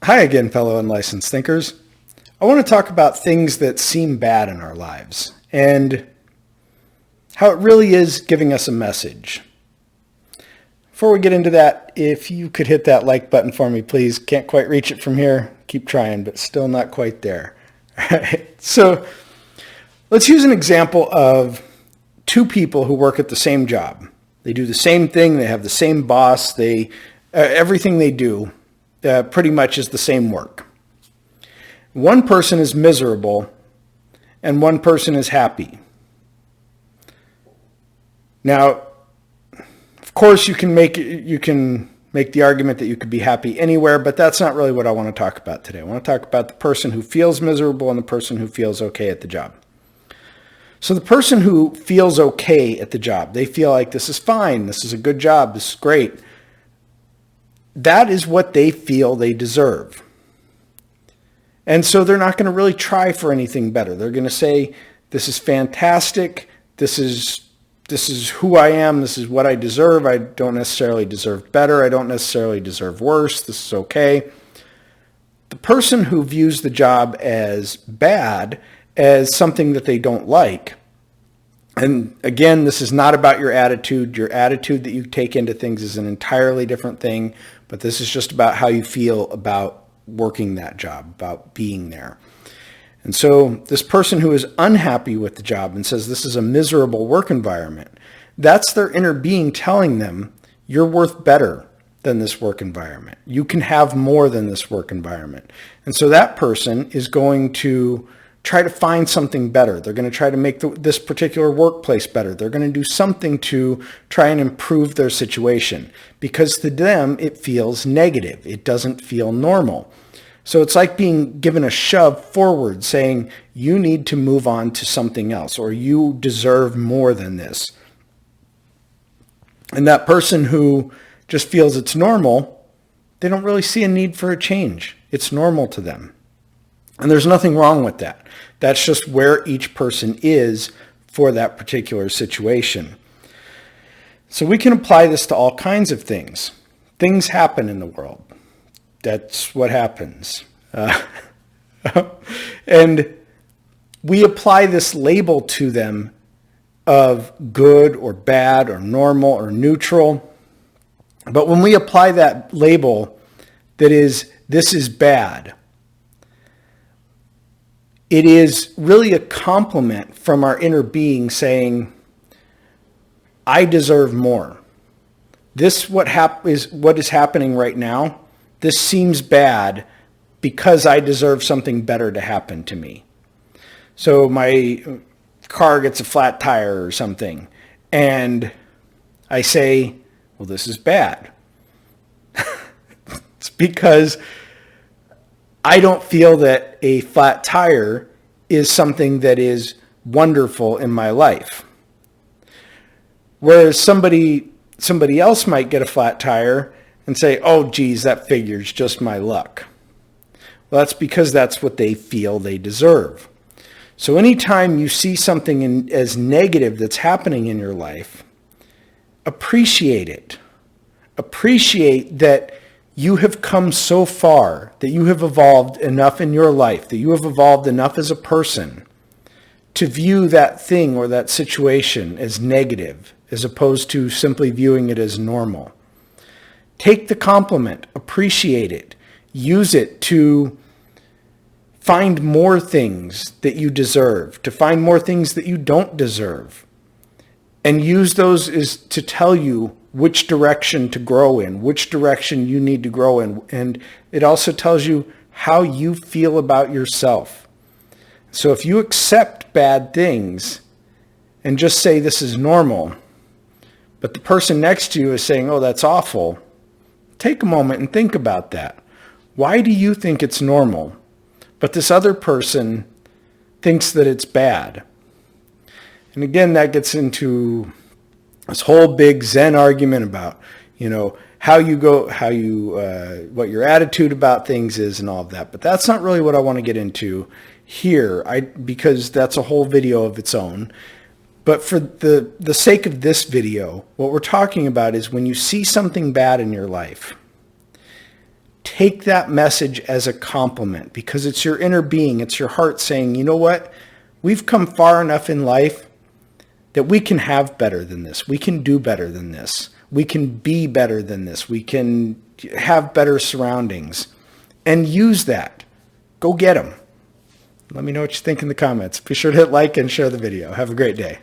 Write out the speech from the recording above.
Hi again, fellow unlicensed thinkers. I want to talk about things that seem bad in our lives and how it really is giving us a message. Before we get into that, if you could hit that like button for me, please. Can't quite reach it from here. Keep trying, but still not quite there. All right. So let's use an example of two people who work at the same job. They do the same thing. They have the same boss. Everything they do pretty much is the same work. One person is miserable and one person is happy. Now, of course, you can make the argument that you could be happy anywhere, but that's not really what I want to talk about today. I want to talk about the person who feels miserable and the person who feels okay at the job. So the person who feels okay at the job, they feel like this is fine, this is a good job, this is great. That is what they feel they deserve. And so they're not going to really try for anything better. They're going to say, this is fantastic, this is who I am, this is what I deserve. I don't necessarily deserve better, I don't necessarily deserve worse, this is okay. The person who views the job as bad, as something that they don't like, and again, this is not about your attitude. Your attitude that you take into things is an entirely different thing, but this is just about how you feel about working that job, about being there. And so this person who is unhappy with the job and says this is a miserable work environment, that's their inner being telling them you're worth better than this work environment. You can have more than this work environment. And so that person is going to try to find something better. They're going to try to make this particular workplace better. They're going to do something to try and improve their situation because to them it feels negative. It doesn't feel normal. So it's like being given a shove forward saying you need to move on to something else or you deserve more than this. And that person who just feels it's normal, they don't really see a need for a change. It's normal to them. And there's nothing wrong with that. That's just where each person is for that particular situation. So we can apply this to all kinds of things. Things happen in the world. That's what happens. And we apply this label to them of good or bad or normal or neutral. But when we apply that label that is, this is bad, it is really a compliment from our inner being saying, I deserve more. This what is happening right now. This seems bad because I deserve something better to happen to me. So my car gets a flat tire or something, and I say, well, this is bad. It's because I don't feel that a flat tire is something that is wonderful in my life. Whereas somebody else might get a flat tire and say, oh, geez, that figures, just my luck. Well, that's because that's what they feel they deserve. So anytime you see something as negative that's happening in your life, appreciate it. Appreciate that you have come so far, that you have evolved enough in your life, that you have evolved enough as a person to view that thing or that situation as negative, as opposed to simply viewing it as normal. Take the compliment, appreciate it, use it to find more things that you deserve, to find more things that you don't deserve, and use those as to tell you which direction to grow in, which direction you need to grow in. And it also tells you how you feel about yourself. So if you accept bad things and just say this is normal, but the person next to you is saying, oh, that's awful, take a moment and think about that. Why do you think it's normal, but this other person thinks that it's bad? And again, that gets into this whole big Zen argument about, what your attitude about things is and all of that. But that's not really what I want to get into here, because that's a whole video of its own. But for the sake of this video, what we're talking about is when you see something bad in your life, take that message as a compliment, because it's your inner being, it's your heart saying, you know what? We've come far enough in life that we can have better than this. We can do better than this. We can be better than this. We can have better surroundings, and use that. Go get them. Let me know what you think in the comments. Be sure to hit like and share the video. Have a great day.